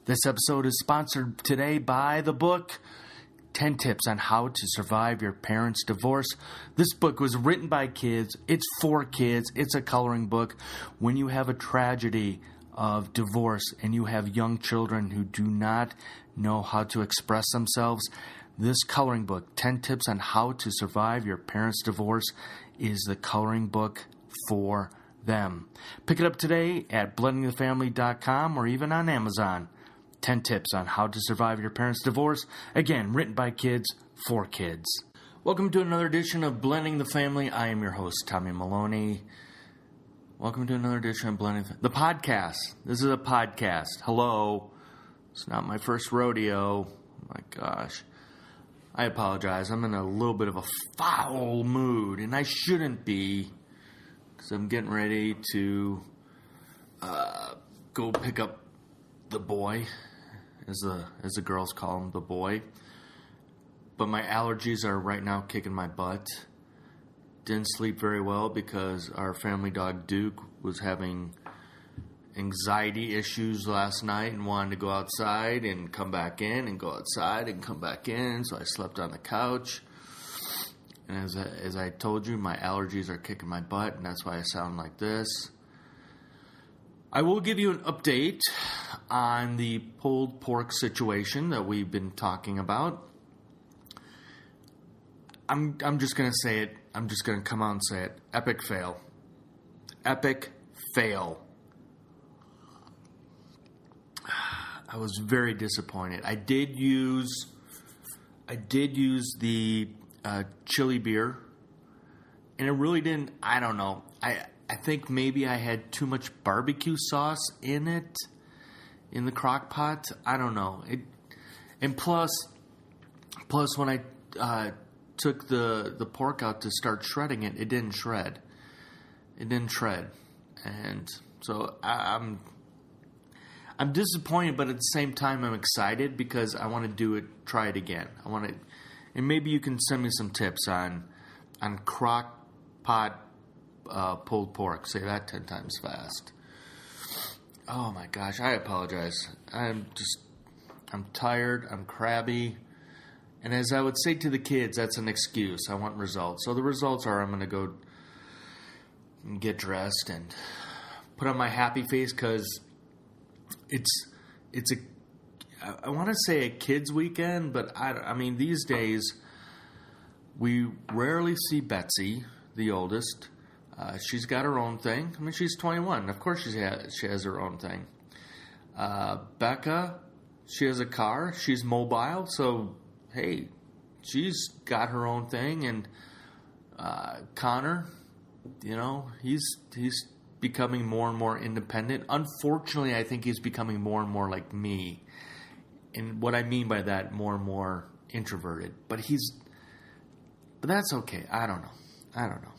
This episode is sponsored today by the book 10 Tips on How to Survive Your Parents' Divorce. This book was written by kids. It's for kids. It's a coloring book. When you have a tragedy of divorce and you have young children who do not know how to express themselves, this coloring book, 10 Tips on How to Survive Your Parents' Divorce, is the coloring book for them. Pick it up today at blendingthefamily.com or even on Amazon. 10 Tips on How to Survive Your Parents' Divorce. Again, written by kids, for kids. Welcome to another edition of Blending the Family. I am your host, Tommy Maloney. Welcome to another edition of Blending the podcast. This is a podcast. Hello. It's not my first rodeo. Oh my gosh. I apologize. I'm in a little bit of a foul mood, and I shouldn't be, because I'm getting ready to go pick up the boy, as the girls call him, the boy. But my allergies are right now kicking my butt. Didn't sleep very well because our family dog Duke was having anxiety issues last night and wanted to go outside and come back in and go outside and come back in. So I slept on the couch. And as I told you, my allergies are kicking my butt, and that's why I sound like this. I will give you an update on the pulled pork situation that we've been talking about. I'm just going to say it. I'm just going to come out and say it. Epic fail. Epic fail. I was very disappointed. I did use the chili beer, and it really didn't. I don't know. I think maybe I had too much barbecue sauce in it, in the crock pot. I don't know. And plus when I took the pork out to start shredding it, it didn't shred. And so I'm disappointed, but at the same time I'm excited because I want to try it again. And maybe you can send me some tips on crock pot pulled pork. Say that 10 times fast. Oh my gosh, I apologize. I'm tired, I'm crabby. And as I would say to the kids, that's an excuse. I want results. So the results are I'm going to go and get dressed and put on my happy face because I want to say a kids weekend, but I mean these days we rarely see Betsy, the oldest. She's got her own thing. I mean, she's 21. Of course she has her own thing. Becca, she has a car. She's mobile. So, hey, she's got her own thing. And Connor, he's becoming more and more independent. Unfortunately, I think he's becoming more and more like me. And what I mean by that, more and more introverted. But that's okay. I don't know.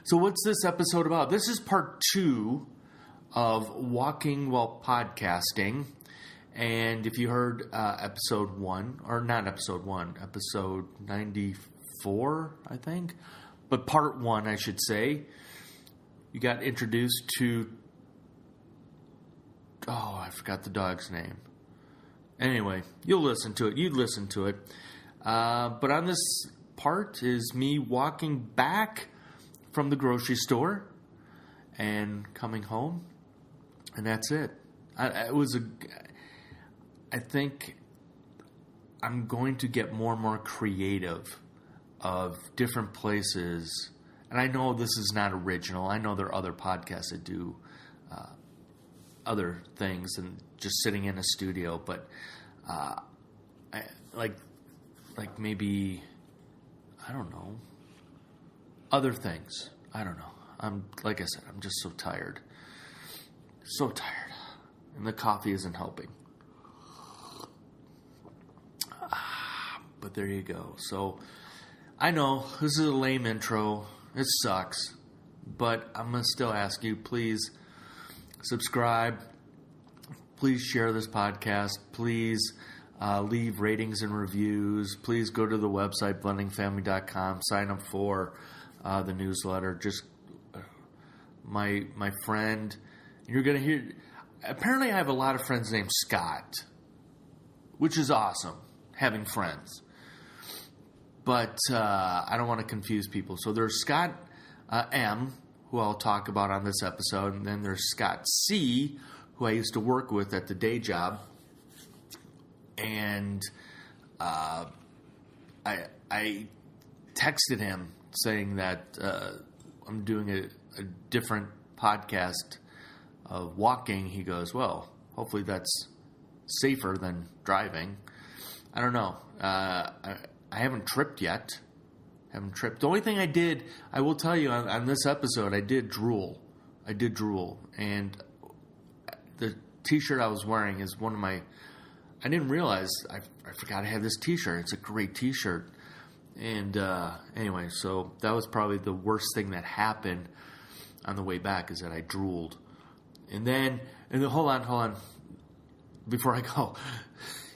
So what's this episode about? This is part 2 of Walking While Podcasting. And if you heard episode 1, or not episode 1, episode 94, I think. But part 1, I should say. You got introduced to... Oh, I forgot the dog's name. Anyway, you'll listen to it. You'd listen to it. But on this part is me walking back from the grocery store and coming home, and that's it. I think I'm going to get more and more creative of different places, and I know this is not original. I know there are other podcasts that do other things than just sitting in a studio, but like maybe, I don't know, other things. I don't know. Like I said, I'm just so tired. So tired. And the coffee isn't helping. But there you go. So, I know, this is a lame intro. It sucks. But I'm going to still ask you, please subscribe. Please share this podcast. Please leave ratings and reviews. Please go to the website, blendingfamily.com. Sign up for the newsletter. Just my friend, you're going to hear... apparently I have a lot of friends named Scott, which is awesome, having friends. But I don't want to confuse people. So there's Scott M., who I'll talk about on this episode, and then there's Scott C., who I used to work with at the day job. And I texted him saying that I'm doing a different podcast of walking. He goes, well, hopefully that's safer than driving. I don't know. I haven't tripped yet. The only thing I did, I will tell you on this episode, I did drool. And the t-shirt I was wearing is one of my, I didn't realize, I forgot I had this t-shirt. It's a great t-shirt. And anyway, so that was probably the worst thing that happened on the way back, is that I drooled. And then hold on. Before I go,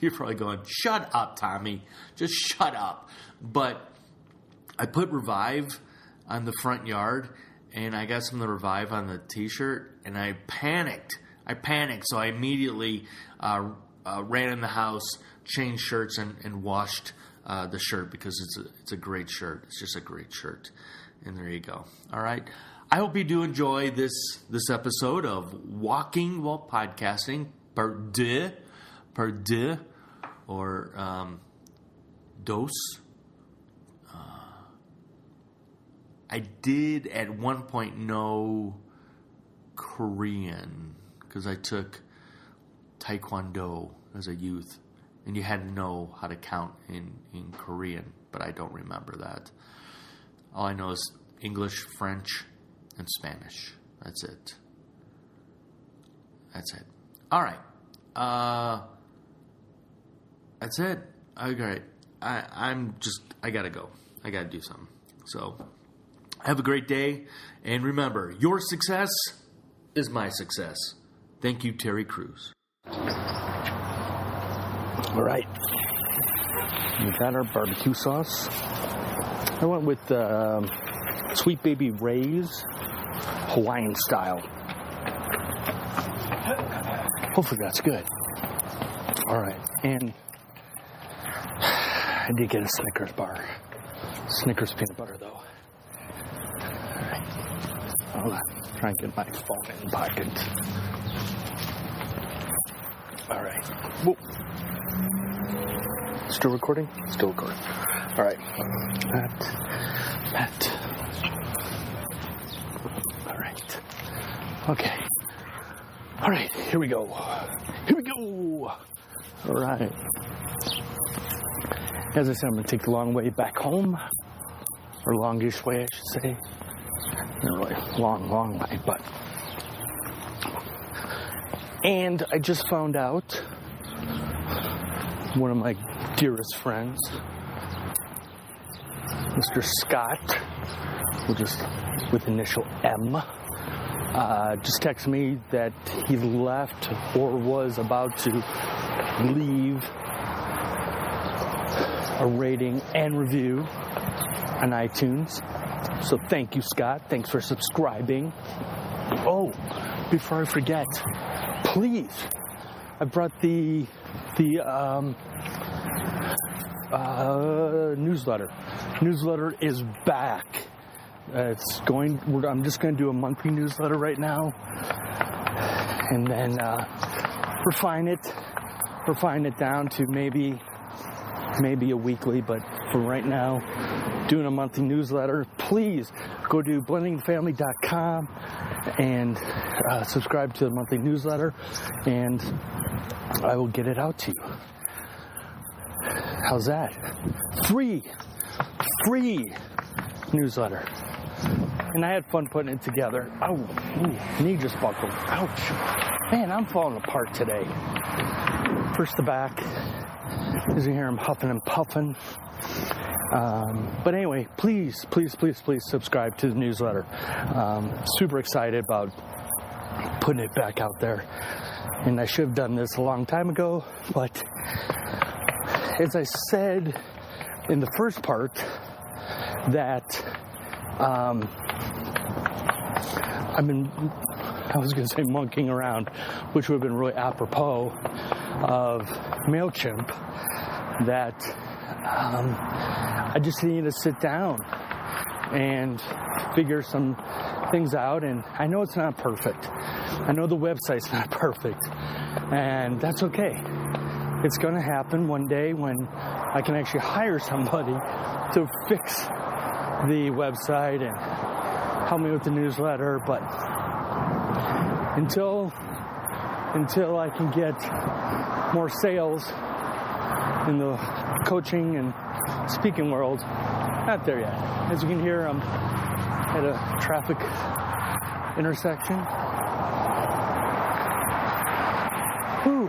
you're probably going, shut up, Tommy. Just shut up. But I put Revive on the front yard, and I got some of the Revive on the t-shirt, and I panicked. So I immediately ran in the house, changed shirts, and washed the shirt, because it's a great shirt. It's just a great shirt. And there you go. All right. I hope you do enjoy this episode of Walking While Podcasting, part deux, or dos. I did at one point know Korean, because I took Taekwondo as a youth, and you had to know how to count in Korean, but I don't remember that. All I know is English, French, and Spanish. That's it. All right. That's it. Okay. I gotta go. I gotta do something. So, have a great day, and remember, your success is my success. Thank you, Terry Crews. All right. We got our barbecue sauce. I went with Sweet Baby Ray's Hawaiian style. Hopefully that's good. All right. And I did get a Snickers bar. Snickers peanut butter, though. All right. Hold on. Try and get my phone in the pocket. All right. Whoa. Still recording? Still recording. All right. That. All right. Okay. All right. Here we go. All right. As I said, I'm going to take the long way back home. Or longish way, I should say. Not really long way, but. And I just found out one of my dearest friends, Mr. Scott, with initial M, just texted me that he left or was about to leave a rating and review on iTunes. So thank you, Scott. Thanks for subscribing. Oh, before I forget, please, I brought the newsletter. Newsletter is back. I'm just going to do a monthly newsletter right now, and then refine it down to maybe a weekly. But for right now, doing a monthly newsletter. Please go to blendingthefamily.com and subscribe to the monthly newsletter, and I will get it out to you. How's that? Free newsletter. And I had fun putting it together. Oh, knee just buckled. Ouch. Man, I'm falling apart today. First the back. As you hear, I'm huffing and puffing. But anyway, please subscribe to the newsletter. Super excited about putting it back out there. And I should have done this a long time ago, but as I said in the first part, that I've been I was going to say monkeying around, which would have been really apropos of MailChimp, that I just needed to sit down and figure some things out. And I know it's not perfect. I know the website's not perfect. And that's okay. It's going to happen one day when I can actually hire somebody to fix the website and help me with the newsletter. But until I can get more sales in the coaching and speaking world, not there yet. As you can hear, I'm at a traffic intersection. Whew.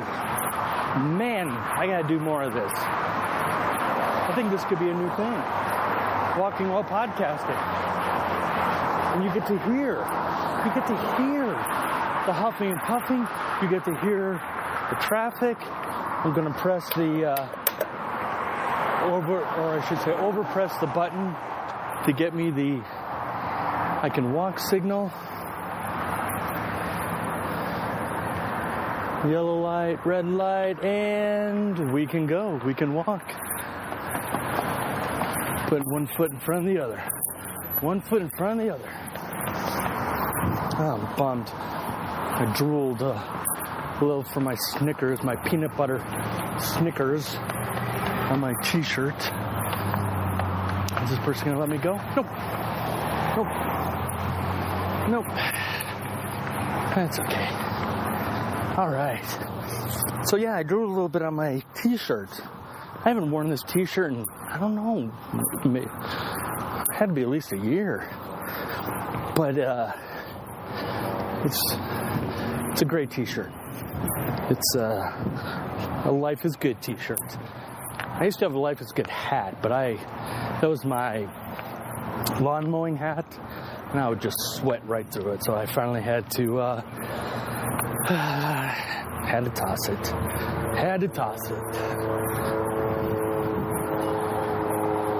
Man, I gotta do more of this. I think this could be a new thing. Walking while podcasting. And you get to hear the huffing and puffing. You get to hear the traffic. I'm gonna press the overpress the button to get me the I can walk signal. Yellow light, red light, and we can go. We can walk. Put one foot in front of the other. One foot in front of the other. Oh, I'm bummed. I drooled a little for my Snickers, my peanut butter Snickers on my t-shirt. Is this person gonna let me go? Nope. Nope. That's okay. All right. So yeah, I drew a little bit on my t-shirt. I haven't worn this t-shirt in, I don't know, it had to be at least a year. But it's a great t-shirt. It's a Life is Good t-shirt. I used to have a Life is Good hat, but that was my lawn mowing hat, and I would just sweat right through it. So I finally had to toss it. Had to toss it.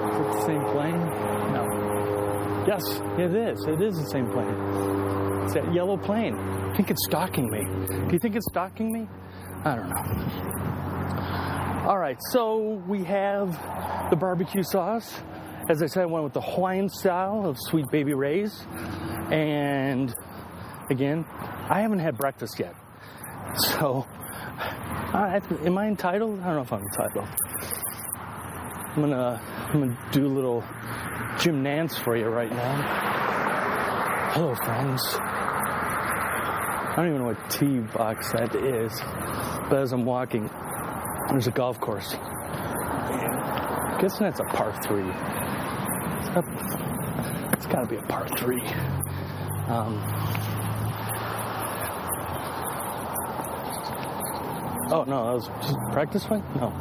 Is it the same plane? No. Yes, it is. It is the same plane. It's that yellow plane. I think it's stalking me. Do you think it's stalking me? I don't know. All right, so we have the barbecue sauce. As I said, I went with the Hawaiian style of Sweet Baby Ray's. And again, I haven't had breakfast yet. So, am I entitled? I don't know if I'm entitled. I'm gonna do a little Jim Nance for you right now. Hello, friends. I don't even know what tee box that is, but as I'm walking, there's a golf course. I'm guessing that's a par 3. It's got to be a par 3. Oh, no, that was just practice swing? No.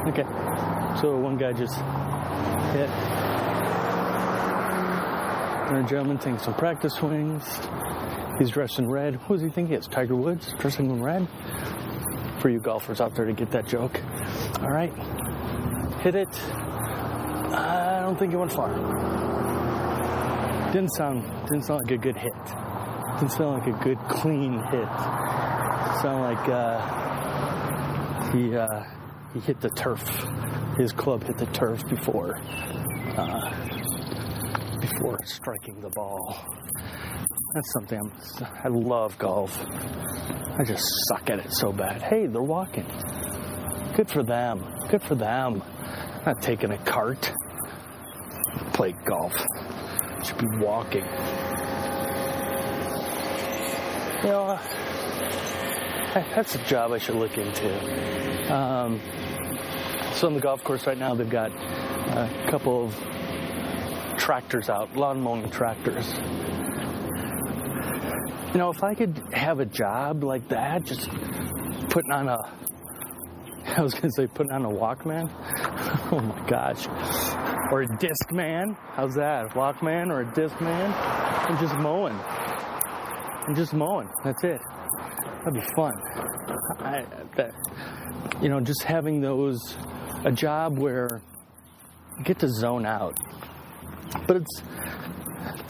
Okay. So one guy just hit. And a gentleman taking some practice swings. He's dressed in red. Who does he think he is? Tiger Woods? Dressing in red? For you golfers out there to get that joke. All right. Hit it. I don't think it went far. Didn't sound like a good hit. Didn't sound like a good, clean hit. Sound like he hit the turf. His club hit the turf before striking the ball. That's something I love golf. I just suck at it so bad. Hey, they're walking. Good for them. Good for them. Not taking a cart. Play golf. Should be walking. You know, that's a job I should look into. So on the golf course right now, they've got a couple of tractors out, lawn mowing tractors. You know, if I could have a job like that, just putting on a Walkman. Oh my gosh. Or a Discman. How's that? A Walkman or a Discman? And just mowing. That's it. That'd be fun. Just having a job where you get to zone out. But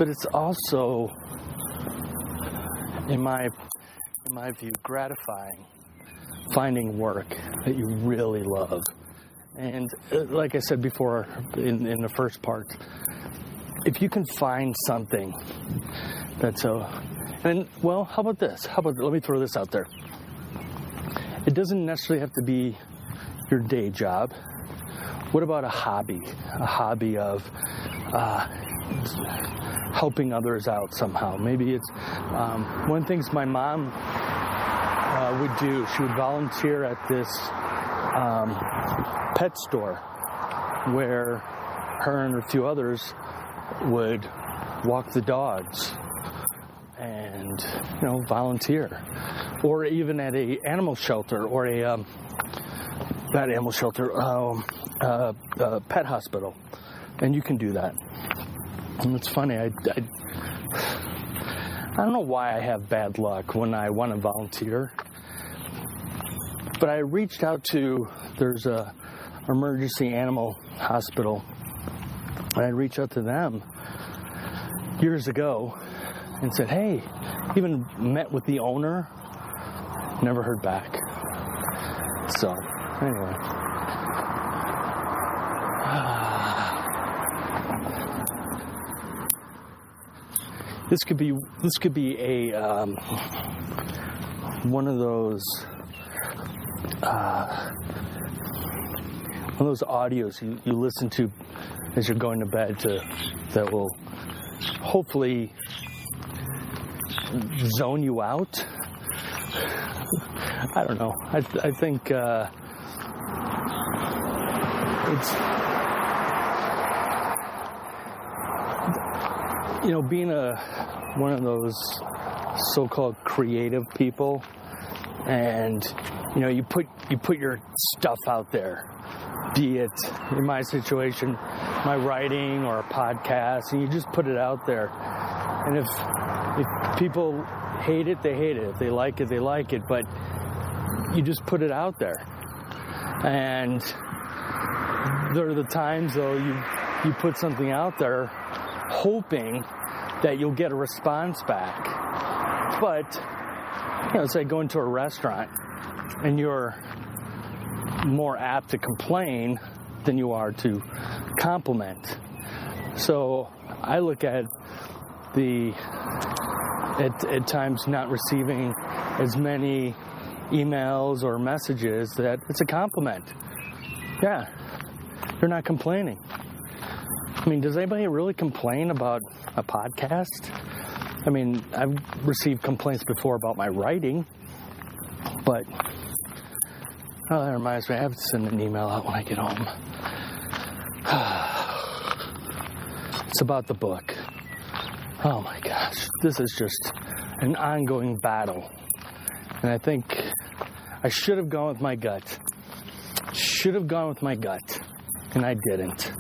it's also in my view, gratifying finding work that you really love. And like I said before in the first part, if you can find something that's how about this? Let me throw this out there. It doesn't necessarily have to be your day job. What about a hobby? A hobby of helping others out somehow. Maybe it's one of the things my mom would do. She would volunteer at this pet store where her and a few others would walk the dogs and volunteer, or even at a animal shelter or a pet hospital, and you can do that. And it's funny, I don't know why I have bad luck when I want to volunteer, but I reached out to, there's a emergency animal hospital, and I reached out to them years ago and said, hey, even met with the owner, never heard back. So, anyway. This could be a one of those audios you listen to as you're going to bed that will hopefully zone you out. I don't know. I think it's being one of those so-called creative people, and you put your stuff out there, be it in my situation, my writing or a podcast, and you just put it out there. And if people hate it, they hate it. If they like it, they like it. But you just put it out there. And there are the times, though, you put something out there hoping that you'll get a response back. But, it's like going to a restaurant and you're more apt to complain than you are to compliment. So I look at at times not receiving as many emails or messages that it's a compliment. Yeah, you're not complaining. I mean, does anybody really complain about a podcast? I mean, I've received complaints before about my writing, but that reminds me, I have to send an email out when I get home. It's about the book. Oh my gosh, this is just an ongoing battle. And I think I should have gone with my gut. And I didn't.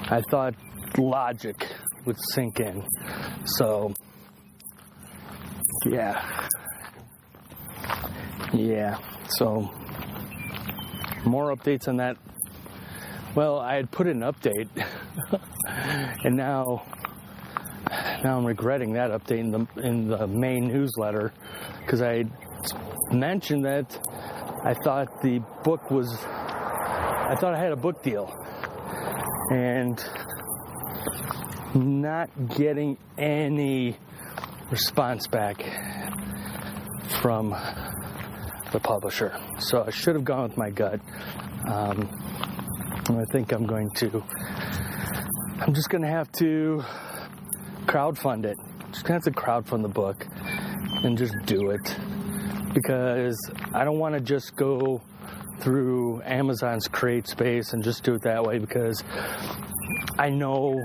I thought logic would sink in. So, yeah. So, more updates on that. Well, I had put in an update, and now I'm regretting that update in the main newsletter, because I mentioned that I thought I had a book deal, and not getting any response back from the publisher. So I should have gone with my gut. And I think I'm just going to have to crowdfund it. Just going to have to crowdfund the book and just do it. Because I don't want to just go through Amazon's Create Space and just do it that way, because I know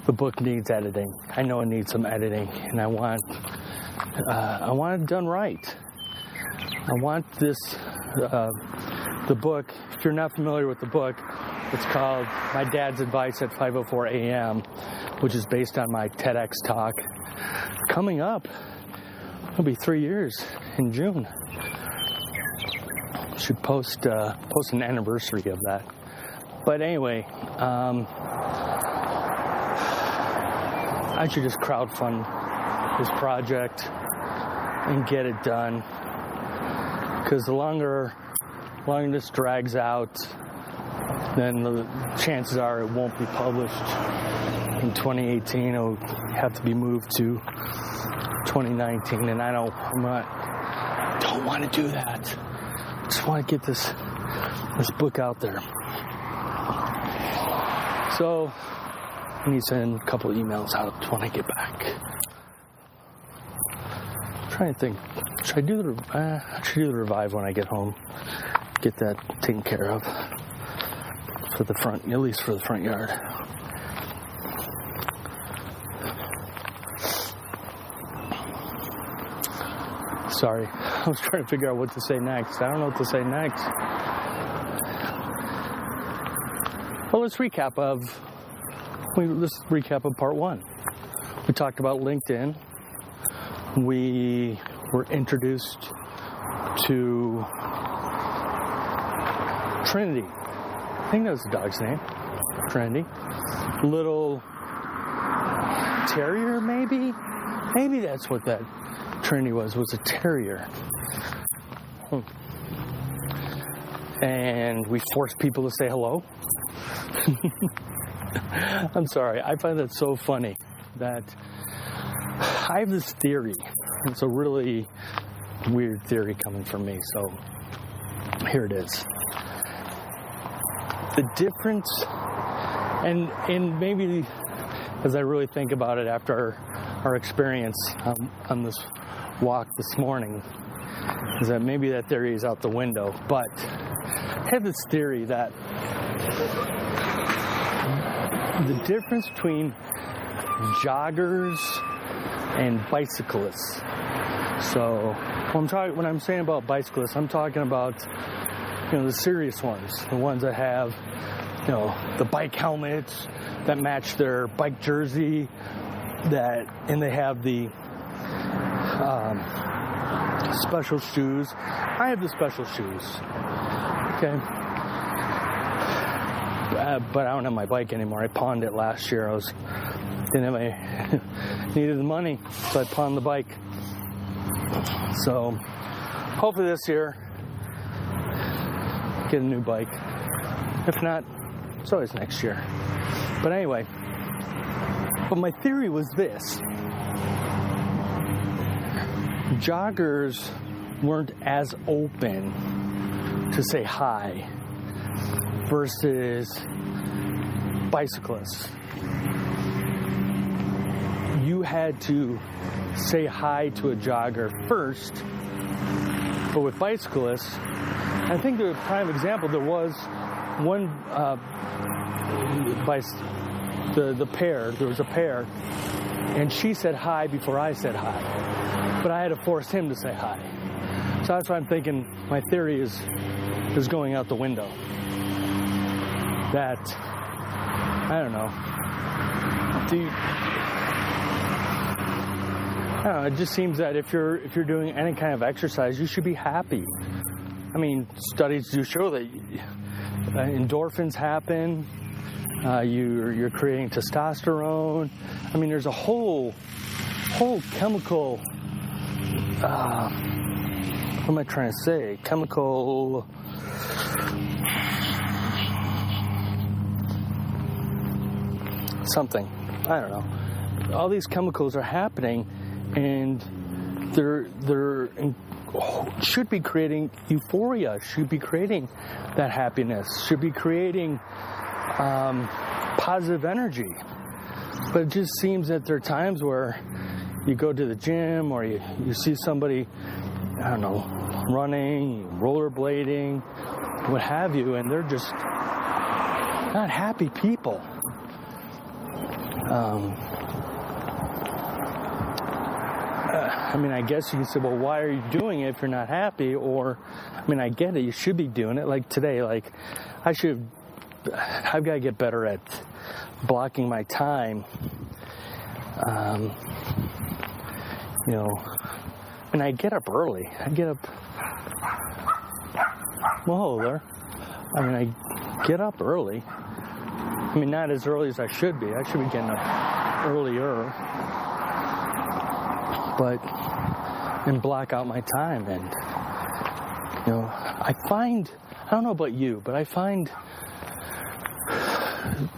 the book needs editing. I know it needs some editing, and I want it done right. I want this, the book, if you're not familiar with the book, it's called My Dad's Advice at 5:04 a.m., which is based on my TEDx talk. Coming up, it'll be 3 years in June. Should post an anniversary of that. But anyway, I should just crowdfund this project and get it done. Because the longer this drags out, then the chances are it won't be published in 2018. It'll have to be moved to 2019, and I don't want to do that. I just want to get this book out there. So I need to send a couple of emails out when I get back. I'm trying to think. Should I do the revive when I get home? Get that taken care of for the front, at least for the front yard. Sorry, I was trying to figure out what to say next. I don't know what to say next. Well, let's recap part one. We talked about LinkedIn. We were introduced to Trinity. I think that was the dog's name. Trinity. Little terrier, maybe? Maybe that's what that Trinity was a terrier. And we forced people to say hello. I'm sorry. I find that so funny that I have this theory. It's a really weird theory coming from me. So here it is. The difference, and maybe as I really think about it after our experience on this walk this morning, is that maybe that theory is out the window. But I have this theory that the difference between joggers and bicyclists. So when I'm saying about bicyclists, I'm talking about the serious ones, the ones that have the bike helmets that match their bike jersey, and they have the special shoes. I have the special shoes. Okay. But I don't have my bike anymore. I pawned it last year. Needed the money, so I pawned the bike. So hopefully this year, get a new bike. If not, it's always next year. But anyway, my theory was this. Joggers weren't as open to say hi versus bicyclists. You had to say hi to a jogger first, but with bicyclists, I think the prime example, there was one the pair, there was a pair, and she said hi before I said hi, but I had to force him to say hi. So that's why I'm thinking my theory is going out the window. That, I don't know, it just seems that if you're doing any kind of exercise, you should be happy. I mean, studies do show that endorphins happen. You're creating testosterone. I mean, there's a whole chemical. What am I trying to say? Chemical. Something. I don't know. All these chemicals are happening, and they're should be creating euphoria, should be creating that happiness, should be creating positive energy. But it just seems that there are times where you go to the gym or you see somebody, I don't know, running, rollerblading, what have you, and they're just not happy people. I mean, I guess you can say, well, why are you doing it if you're not happy? Or, I mean, I get it. You should be doing it. Like today, I've got to get better at blocking my time. And I get up early. Whoa there. I mean, I get up early. I mean, not as early as I should be. I should be getting up earlier. and block out my time. And, I don't know about you, but I find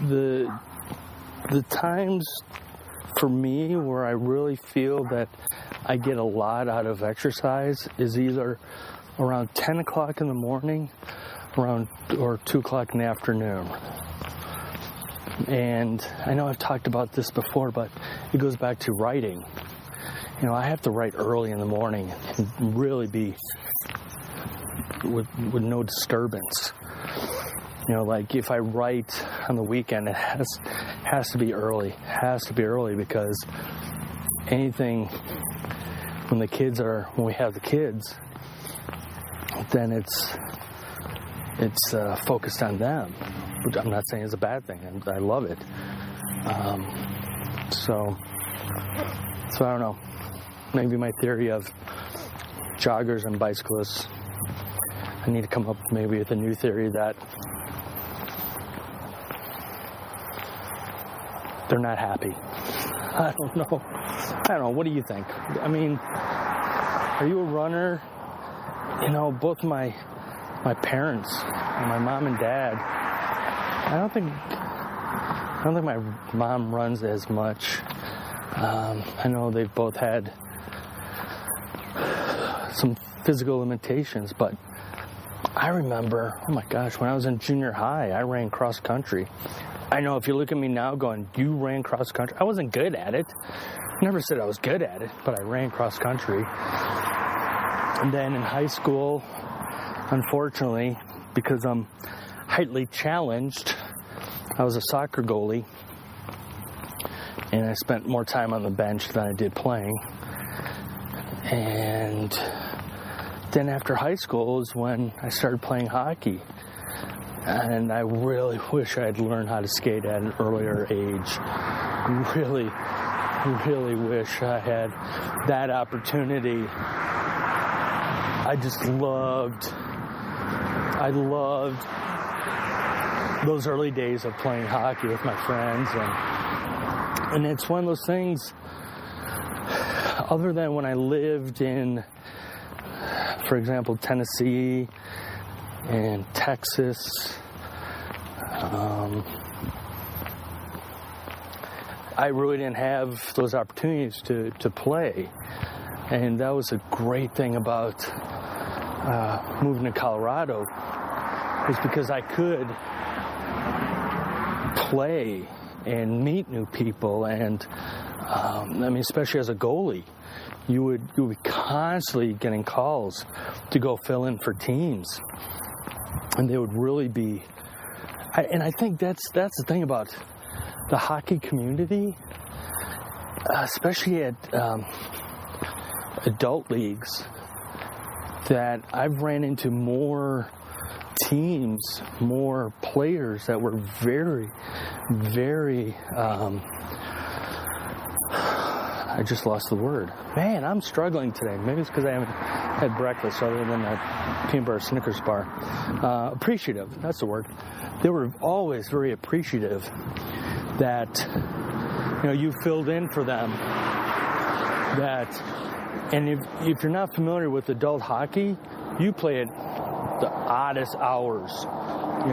the times for me where I really feel that I get a lot out of exercise is either around 10 o'clock in the morning or 2 o'clock in the afternoon. And I know I've talked about this before, but it goes back to writing. I have to write early in the morning and really be with no disturbance. Like if I write on the weekend, it has to be early. Has to be early because anything when we have the kids, then it's focused on them, which I'm not saying is a bad thing. I love it. So I don't know. Maybe my theory of joggers and bicyclists, I need to come up maybe with a new theory that they're not happy. I don't know. What do you think? I mean, are you a runner? Both my parents, my mom and dad, I don't think my mom runs as much. I know they've both had some physical limitations, but I remember, oh my gosh, when I was in junior high, I ran cross country. I know if you look at me now going, you ran cross country. I wasn't good at it. Never said I was good at it, but I ran cross country. And then in high school, unfortunately, because I'm highly challenged, I was a soccer goalie, and I spent more time on the bench than I did playing. And then after high school is when I started playing hockey. And I really wish I had learned how to skate at an earlier age. Really, really wish I had that opportunity. I loved those early days of playing hockey with my friends. And it's one of those things, other than when I lived in, for example, Tennessee and Texas, I really didn't have those opportunities to play. And that was a great thing about moving to Colorado, is because I could play and meet new people. And especially as a goalie, you would be constantly getting calls to go fill in for teams, and they would really be. I think that's the thing about the hockey community, especially at adult leagues, that I've ran into more teams, more players that were very, very. I just lost the word. Man, I'm struggling today. Maybe it's because I haven't had breakfast other than that peanut butter Snickers bar. Appreciative, that's the word. They were always very appreciative that, you filled in for them. And if you're not familiar with adult hockey, you play at the oddest hours.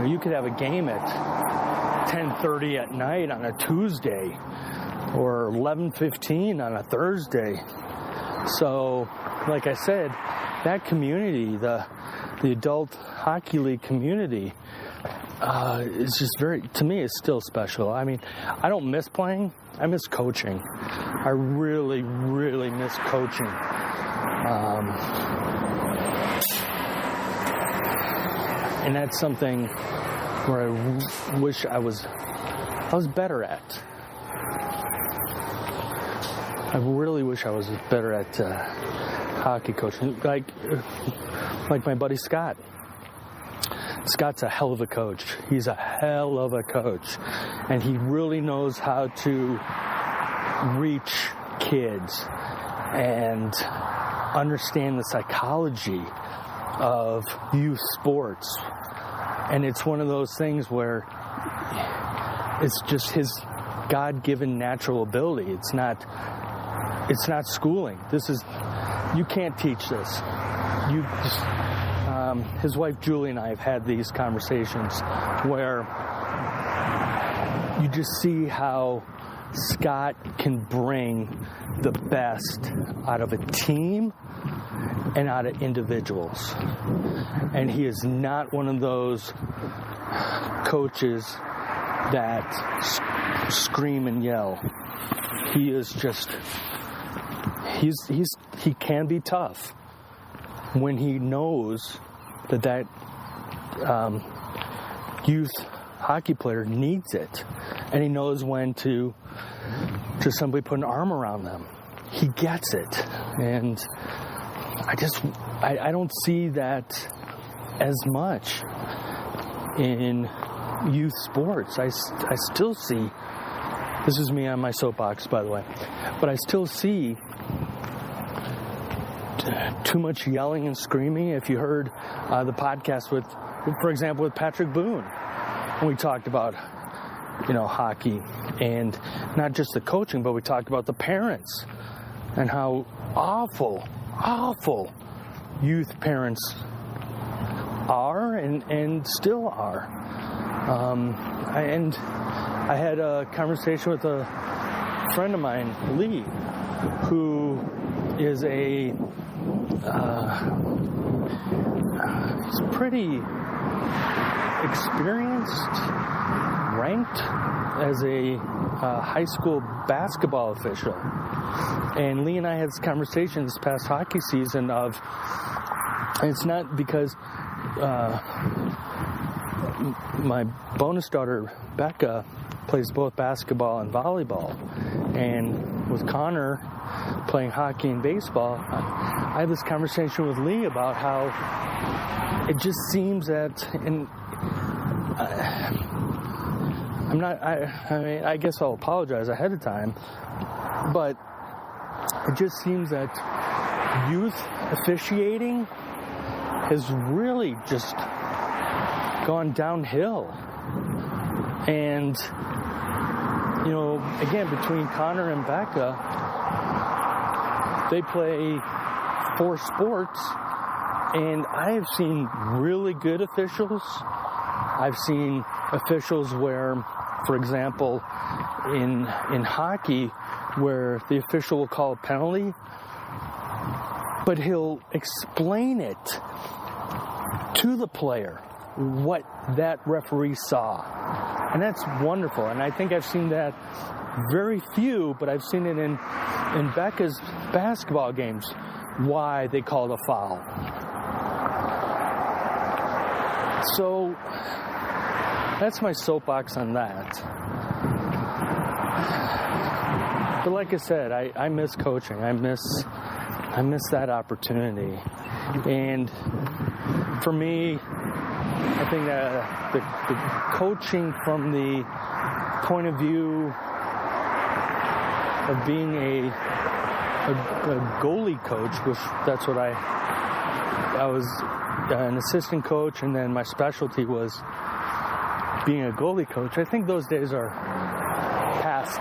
You could have a game at 10:30 at night on a Tuesday, or 11:15 on a Thursday. So, like I said, that community, the adult hockey league community, is just to me, it's still special. I mean, I don't miss playing. I miss coaching. I really, really miss coaching. And that's something where I wish I was better at. I really wish I was better at hockey coaching, like my buddy Scott. Scott's a hell of a coach. He's a hell of a coach, and he really knows how to reach kids and understand the psychology of youth sports. And it's one of those things where it's just his God-given natural ability. It's not it's not schooling. You can't teach this. His wife Julie and I have had these conversations where you just see how Scott can bring the best out of a team and out of individuals. And he is not one of those coaches that scream and yell. He is just, he can be tough when he knows that youth hockey player needs it, and he knows when to just simply put an arm around them. He gets it, and I don't see that as much in youth sports. I still see, this is me on my soapbox, by the way, but I still see too much yelling and screaming. If you heard the podcast for example, with Patrick Boone, when we talked about, hockey, and not just the coaching, but we talked about the parents and how awful youth parents are and still are. And I had a conversation with a friend of mine, Lee, who is he's pretty experienced, ranked as a high school basketball official. And Lee and I had this conversation this past hockey season and it's not because my bonus daughter, Becca, plays both basketball and volleyball. And with Connor playing hockey and baseball, I had this conversation with Lee about how it just seems that, and I guess I'll apologize ahead of time, but it just seems that youth officiating has really just gone downhill. And, again, between Connor and Becca, they play 4 sports, and I have seen really good officials. I've seen officials where, for example, in hockey, where the official will call a penalty, but he'll explain it to the player what that referee saw. And that's wonderful. And I think I've seen that very few, but I've seen it in Becca's basketball games, why they called a foul. So that's my soapbox on that. But like I said, I miss coaching. I miss that opportunity. And for me, I think that the coaching from the point of view of being a goalie coach, which that's what I was an assistant coach, and then my specialty was being a goalie coach. I think those days are past.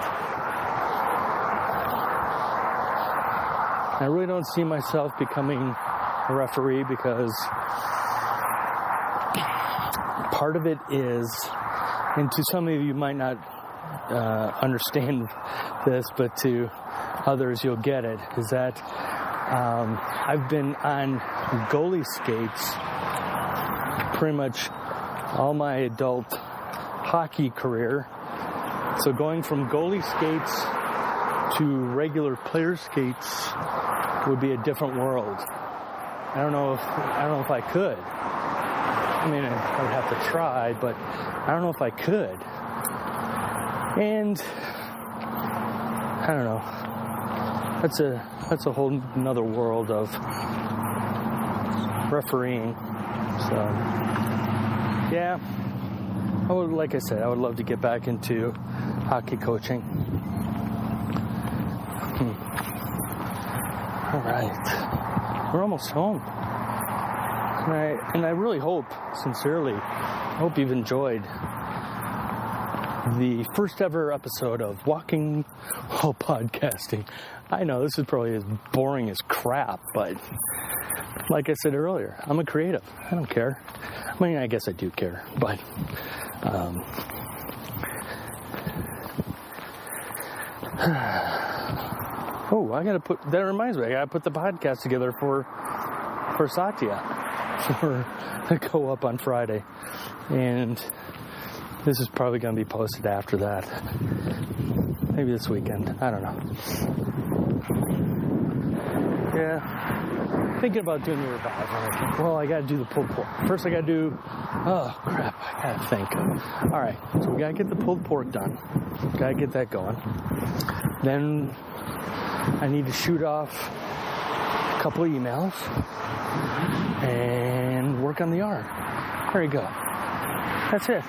I really don't see myself becoming a referee because part of it is, and to some of you might not understand this, but to others you'll get it, is that I've been on goalie skates pretty much all my adult hockey career. So going from goalie skates to regular player skates would be a different world. I don't know if I could. I mean, I would have to try, but I don't know if I could. And I don't know. That's a whole another world of refereeing. So yeah, like I said, I would love to get back into hockey coaching. All right, we're almost home. And I really hope, sincerely, you've enjoyed the first ever episode of Walking While Podcasting. I know this is probably as boring as crap, but like I said earlier, I'm a creative. I don't care. I mean, I guess I do care, but that reminds me, I gotta put the podcast together for Satya to go up on Friday, and this is probably gonna be posted after that, maybe this weekend, I don't know. Yeah, thinking about doing the revival. Well, I gotta do the pulled pork. First I gotta do, oh crap, I gotta think. Alright, so we gotta get the pulled pork done. Gotta get that going. Then I need to shoot off a couple of emails and work on the yard. There you go. That's it.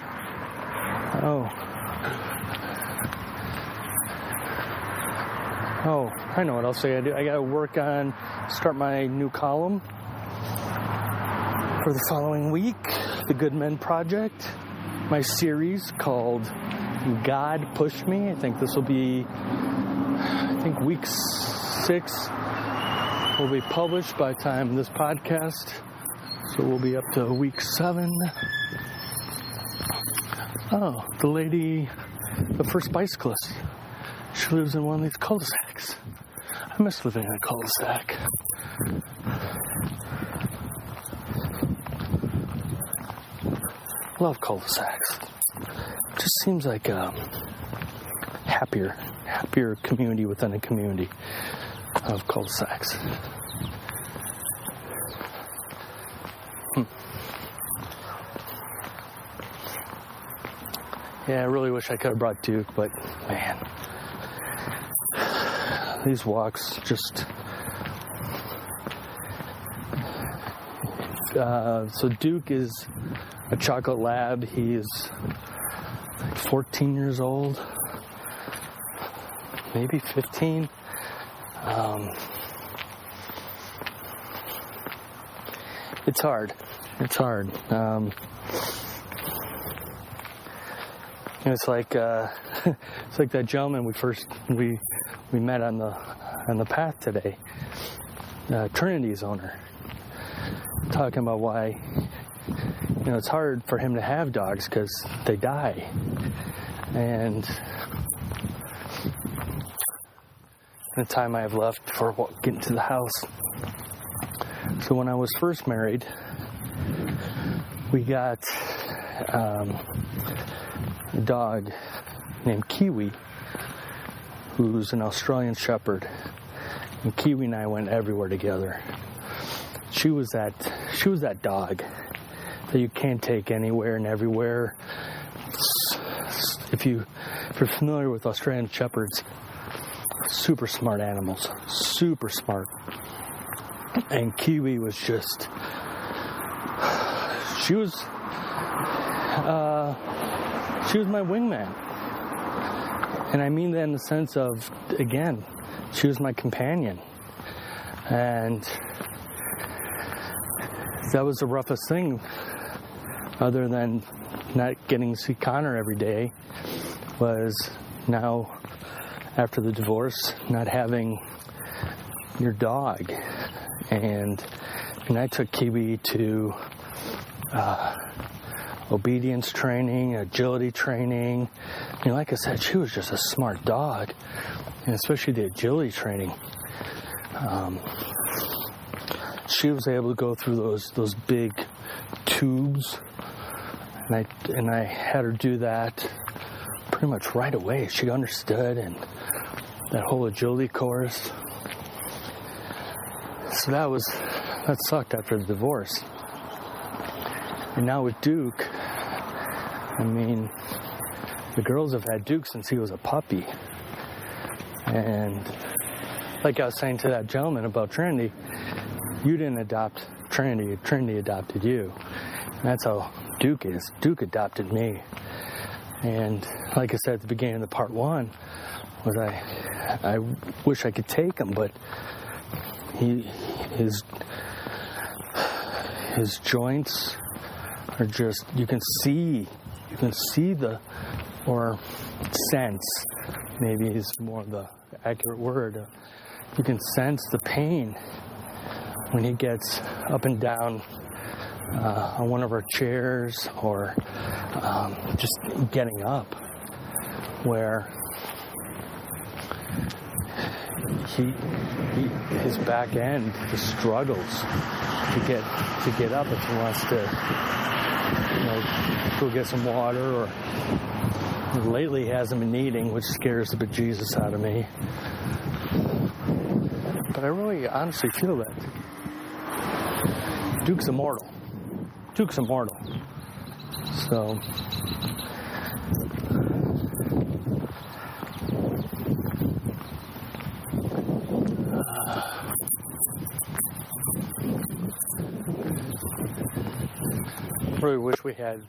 Oh, I know what else I gotta do. I gotta start my new column for the following week, The Good Men Project, my series called God Pushed Me. I think this will be, week 6 will be published by the time this podcast, so we'll be up to week 7. Oh, the first bicyclist. She lives in one of these cul-de-sacs. I miss living in a cul-de-sac. Love cul-de-sacs. Just seems like a happier community within a community of cul-de-sacs. Yeah, I really wish I could have brought Duke, but man, these walks just... So Duke is a chocolate lab. He's 14 years old, maybe 15. It's hard. It's like that gentleman we met on the path today, Trinity's owner, talking about why it's hard for him to have dogs because they die. And the time I have left before getting to the house. So when I was first married, we got a dog named Kiwi, who's an Australian Shepherd. And Kiwi and I went everywhere together. She was that dog that you can't take anywhere and everywhere. If you're familiar with Australian Shepherds, super smart animals, super smart. And Kiwi was just, she was my wingman. And I mean that in the sense of, again, she was my companion. And that was the roughest thing, other than not getting to see Connor every day, was now, after the divorce, not having your dog. And I took Kiwi to obedience training, agility training. Like I said, she was just a smart dog, and especially the agility training. She was able to go through those big tubes, and I had her do that pretty much right away. She understood, and that whole agility course. So that sucked after the divorce. And now with Duke, the girls have had Duke since he was a puppy. And like I was saying to that gentleman about Trinity, you didn't adopt Trinity. Trinity adopted you. And that's how Duke is. Duke adopted me. And like I said at the beginning of the part 1, was I wish I could take him, but his joints are just, you can see or sense, maybe is more the accurate word, You can sense the pain when he gets up and down on one of our chairs, or just getting up, where his back end just struggles to get up if he wants to, go get some water, or lately he hasn't been eating, which scares the bejesus out of me. But I really honestly feel that Duke's immortal. So really wish we had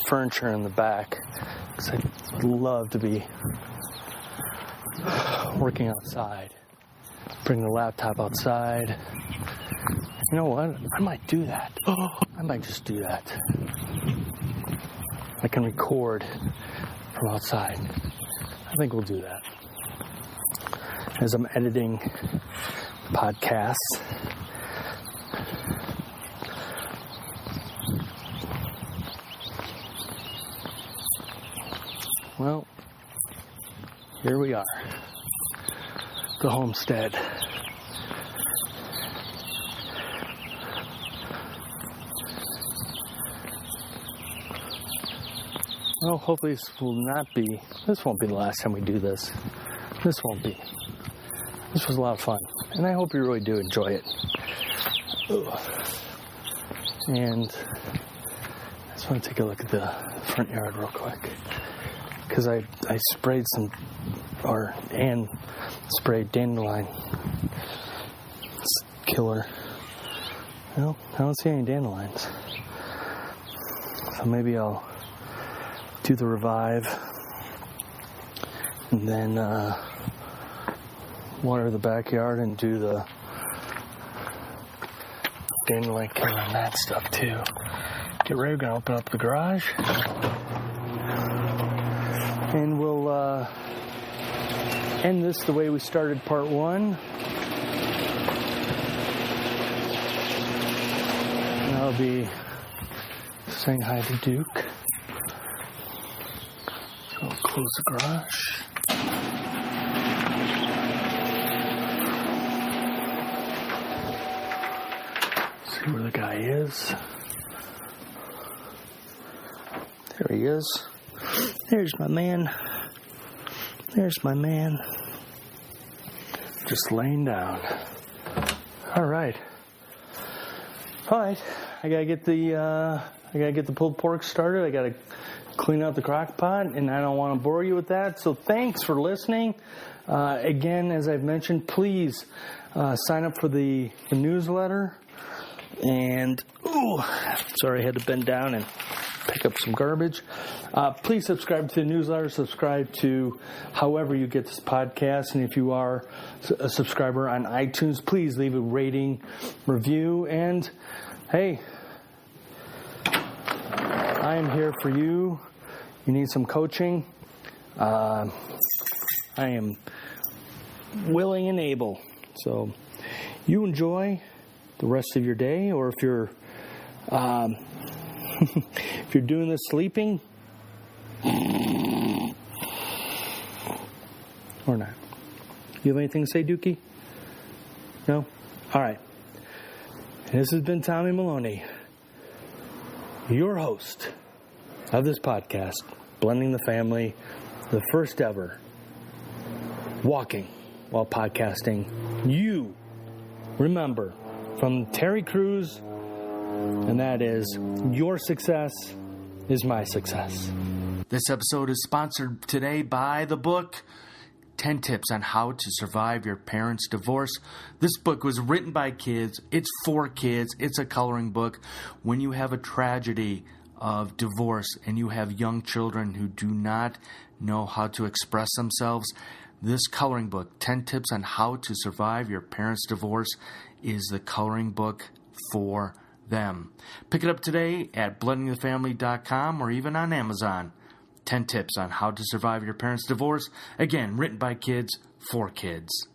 furniture in the back, because I'd love to be working outside. Bring the laptop outside. You know what? I might do that. I might just do that. I can record from outside. I think we'll do that. As I'm editing podcasts. Well, here we are. The homestead. Well, hopefully this won't be the last time we do this. This won't be. This was a lot of fun. And I hope you really do enjoy it. And I just want to take a look at the front yard real quick. Because I sprayed sprayed dandelion. It's killer. Well, I don't see any dandelions. So maybe I'll do the revive and then water the backyard and do the dandelion killer and that stuff too. Get ready, we're going to open up the garage and we'll end this the way we started part one. And I'll be saying hi to Duke. I'll close the garage. See where the guy is. There he is. There's my man. Just laying down. All right. I gotta get the pulled pork started. I gotta clean out the crock pot, and I don't want to bore you with that. So thanks for listening. Again, as I've mentioned, please sign up for the newsletter. And, sorry, I had to bend down and pick up some garbage. Please subscribe to the newsletter. Subscribe to however you get this podcast. And if you are a subscriber on iTunes, please leave a rating, review. And, hey, I am here for you. You need some coaching. I am willing and able. So you enjoy the rest of your day, or if you're if you're doing this sleeping or not. You have anything to say, Dookie? No? All right. This has been Tommy Maloney, your host of this podcast, Blending the Family, the first ever walking while podcasting. You remember from Terry Crews, and that is, your success is my success. This episode is sponsored today by the book 10 Tips on How to Survive Your Parents' Divorce. This book was written by kids. It's for kids. It's a coloring book. When you have a tragedy of divorce and you have young children who do not know how to express themselves, this coloring book, 10 Tips on How to Survive Your Parents' Divorce, is the coloring book for them. Pick it up today at blendingthefamily.com or even on Amazon. 10 Tips on How to Survive Your Parents' Divorce. Again, written by kids, 4 kids.